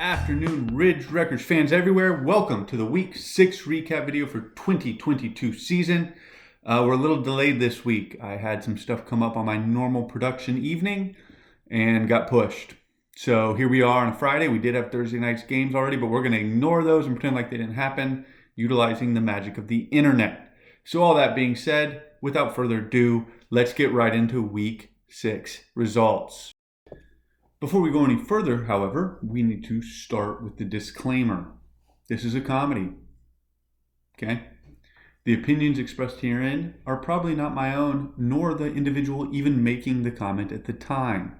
afternoon, Ridge Records fans everywhere. Welcome to the Week 6 recap video for 2022 season. We're a little delayed this week. I had some stuff come up on my normal production evening and got pushed. So here we are on a Friday. We did have Thursday night's games already, but we're going to ignore those and pretend like they didn't happen, utilizing the magic of the internet. So all that being said, without further ado, let's get right into Week 6 results. Before we go any further, however, we need to start with the disclaimer. This is a comedy, okay? The opinions expressed herein are probably not my own, nor the individual even making the comment at the time.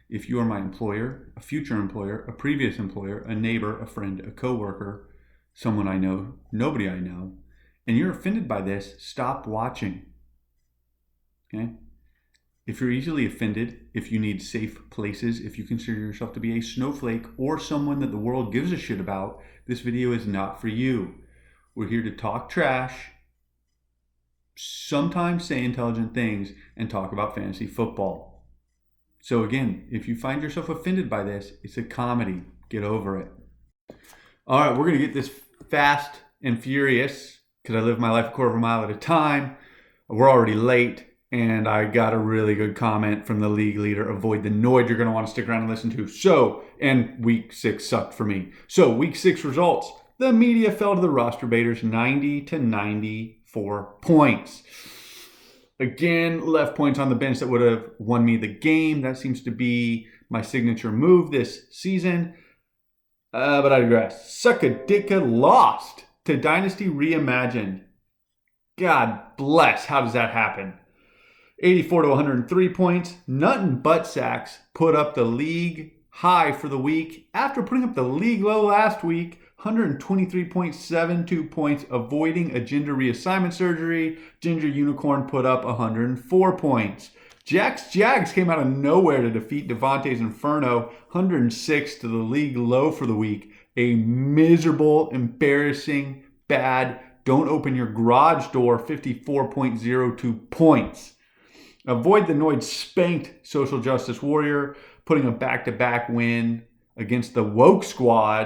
If you are my employer, a future employer, a previous employer, a neighbor, a friend, a coworker, someone I know, nobody I know, and you're offended by this, stop watching, okay? If you're easily offended, if you need safe places, if you consider yourself to be a snowflake or someone that the world gives a shit about, this video is not for you. We're here to talk trash, sometimes say intelligent things, and talk about fantasy football. So again, if you find yourself offended by this, it's a comedy. Get over it. All right, we're going to get this fast and furious because I live my life a quarter of a mile at a time. We're already late. And I got a really good comment from the league leader, Avoid the Noid, you're going to want to stick around and listen to. So, and Week 6 sucked for me. So, Week 6 results. The media fell to the roster baiters 90 to 94 points. Again, left points on the bench that would have won me the game. That seems to be my signature move this season. But I digress. Suckaditka lost to Dynasty Reimagined. God bless. How does that happen? 84 to 103 points. Nut and Butt Sacks put up the league high for the week after putting up the league low last week. 123.72 points, avoiding a gender reassignment surgery. Ginger Unicorn put up 104 points. Jags came out of nowhere to defeat Devontae's Inferno. 106 to the league low for the week. A miserable, embarrassing, bad, don't open your garage door, 54.02 points. Avoid the Noid spanked Social Justice Warrior, putting a back-to-back win against the Woke Squad,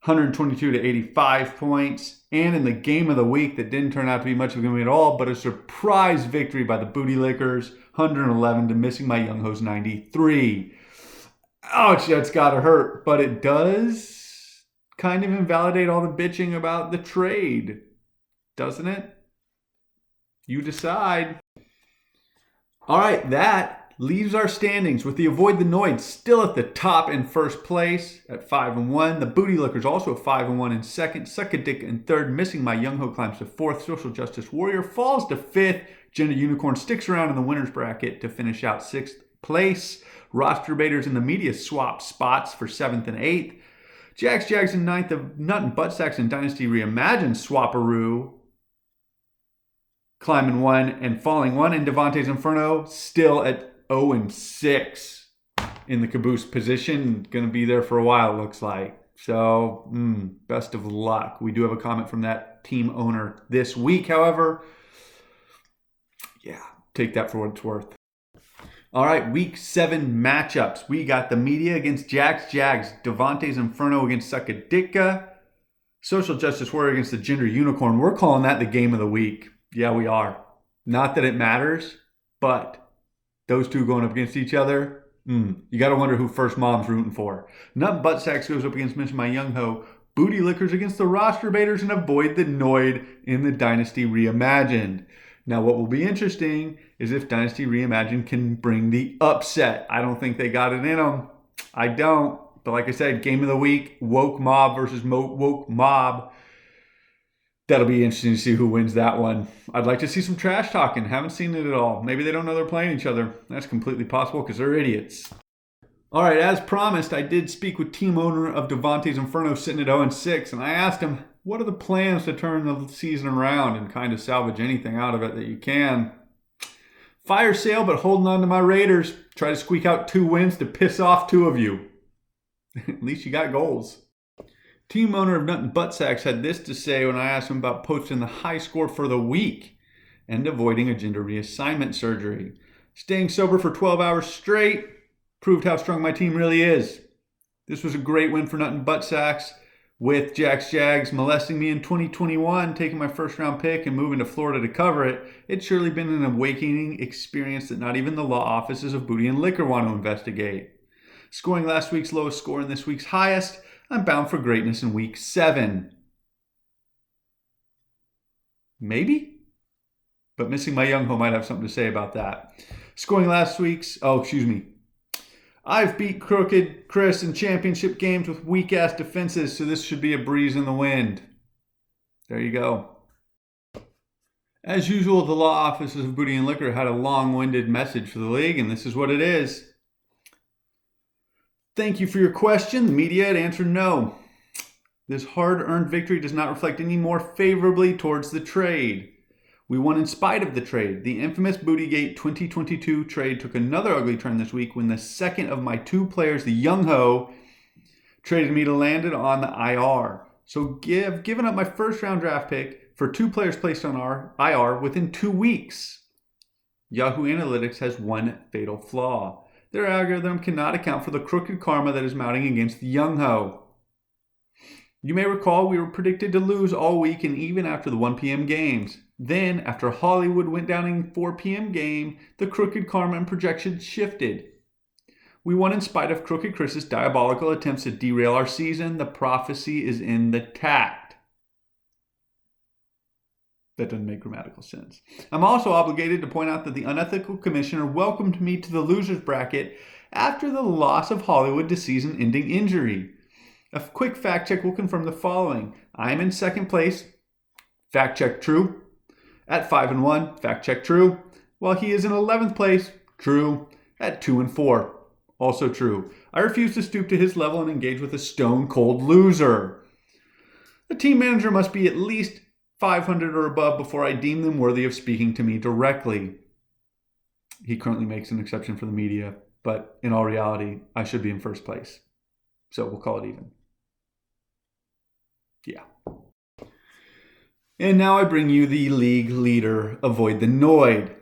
122 to 85 points. And in the game of the week that didn't turn out to be much of a game at all, but a surprise victory by the Booty Lickers, 111 to Missing My Young Hoes 93. Ouch, that's gotta hurt. But it does kind of invalidate all the bitching about the trade, doesn't it? You decide. All right, that leaves our standings with the Avoid the Noid still at the top in first place at 5-1. The Booty Lickers also at 5-1 in second. Suckadick in third. Missing My Young Ho climbs to fourth. Social Justice Warrior falls to fifth. Gender Unicorn sticks around in the winner's bracket to finish out sixth place. Roster baiters in the media swap spots for seventh and eighth. Jags in ninth. The Nut and Butt Sacks and Dynasty Reimagined swapperoo climbing one and falling one, and Devontae's Inferno still at 0-6 in the caboose position. Going to be there for a while, it looks like. So, best of luck. We do have a comment from that team owner this week, however. Yeah, take that for what it's worth. All right, Week 7 matchups. We got the media against Jags, Devontae's Inferno against Suckaditka, Social Justice Warrior against the Gender Unicorn. We're calling that the game of the week. Yeah, we are. Not that it matters, but those two going up against each other, you got to wonder who First Mom's rooting for. Nut Butt Sacks goes up against Missing My Young Ho. Booty Lickers against the Roster Baiters, and Avoid the Noid in the Dynasty Reimagined. Now, what will be interesting is if Dynasty Reimagined can bring the upset. I don't think they got it in them. I don't. But like I said, game of the week, Woke Mob versus Woke Mob. That'll be interesting to see who wins that one. I'd like to see some trash talking. Haven't seen it at all. Maybe they don't know they're playing each other. That's completely possible because they're idiots. All right, as promised, I did speak with team owner of Devontae's Inferno sitting at 0-6, and I asked him, what are the plans to turn the season around and kind of salvage anything out of it that you can? Fire sale, but holding on to my Raiders. Try to squeak out 2 wins to piss off 2 of you. At least you got goals. Team owner of Nut and Butt Sacks had this to say when I asked him about posting the high score for the week and avoiding a gender reassignment surgery. Staying sober for 12 hours straight proved how strong my team really is. This was a great win for Nut and Butt Sacks, with Jack's Jags molesting me in 2021, taking my first round pick and moving to Florida to cover it. It's surely been an awakening experience that not even the law offices of booty and liquor want to investigate. Scoring last week's lowest score and this week's highest, I'm bound for greatness in week 7. Maybe? But missing my young ho might have something to say about that. Scoring last week's, I've beat Crooked Chris in championship games with weak-ass defenses, so this should be a breeze in the wind. There you go. As usual, the law offices of Booty and Liquor had a long-winded message for the league, and this is what it is. Thank you for your question. The media had answered no. This hard-earned victory does not reflect any more favorably towards the trade. We won in spite of the trade. The infamous Bootygate 2022 trade took another ugly turn this week when the second of my 2 players, the Young Ho, traded me to landed on the IR. So given up my first round draft pick for 2 players placed on our IR within 2 weeks. Yahoo Analytics has one fatal flaw. Their algorithm cannot account for the crooked karma that is mounting against the Young Ho. You may recall we were predicted to lose all week and even after the 1 p.m. games. Then, after Hollywood went down in 4 p.m. game, the crooked karma and projections shifted. We won in spite of Crooked Chris's diabolical attempts to derail our season. The prophecy is in the tact. That doesn't make grammatical sense. I'm also obligated to point out that the unethical commissioner welcomed me to the losers bracket after the loss of Hollywood to season-ending injury. A quick fact check will confirm the following. I am in second place. Fact check true. At 5-1, fact check true. While he is in 11th place, true. At 2-4, also true. I refuse to stoop to his level and engage with a stone-cold loser. The team manager must be at least 500 or above before I deem them worthy of speaking to me directly. He currently makes an exception for the media, but in all reality, I should be in first place. So we'll call it even. Yeah. And now I bring you the league leader, Avoid the Noid.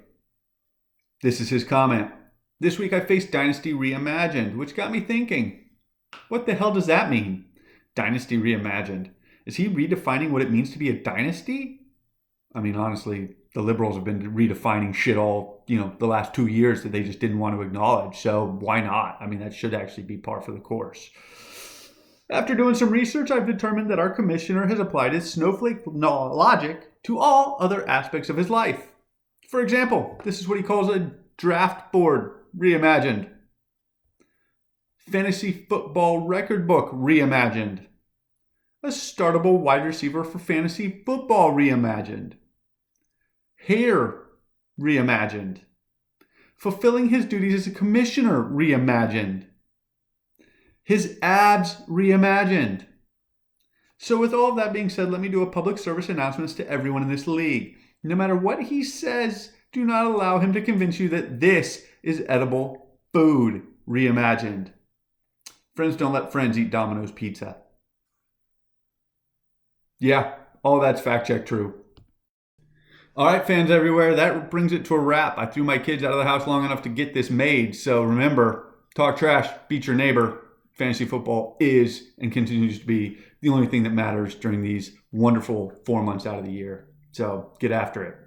This is his comment. This week I faced Dynasty Reimagined, which got me thinking. What the hell does that mean? Dynasty Reimagined. Is he redefining what it means to be a dynasty? I mean, honestly, the liberals have been redefining shit all, the last 2 years that they just didn't want to acknowledge. So why not? I mean, that should actually be par for the course. After doing some research, I've determined that our commissioner has applied his snowflake logic to all other aspects of his life. For example, this is what he calls a draft board reimagined. Fantasy football record book reimagined. A startable wide receiver for fantasy football reimagined. Hair reimagined. Fulfilling his duties as a commissioner reimagined. His abs reimagined. So with all of that being said, let me do a public service announcement to everyone in this league. No matter what he says, do not allow him to convince you that this is edible food reimagined. Friends don't let friends eat Domino's pizza. Yeah, all that's fact check true. All right, fans everywhere, that brings it to a wrap. I threw my kids out of the house long enough to get this made. So remember, talk trash, beat your neighbor. Fantasy football is and continues to be the only thing that matters during these wonderful 4 months out of the year. So get after it.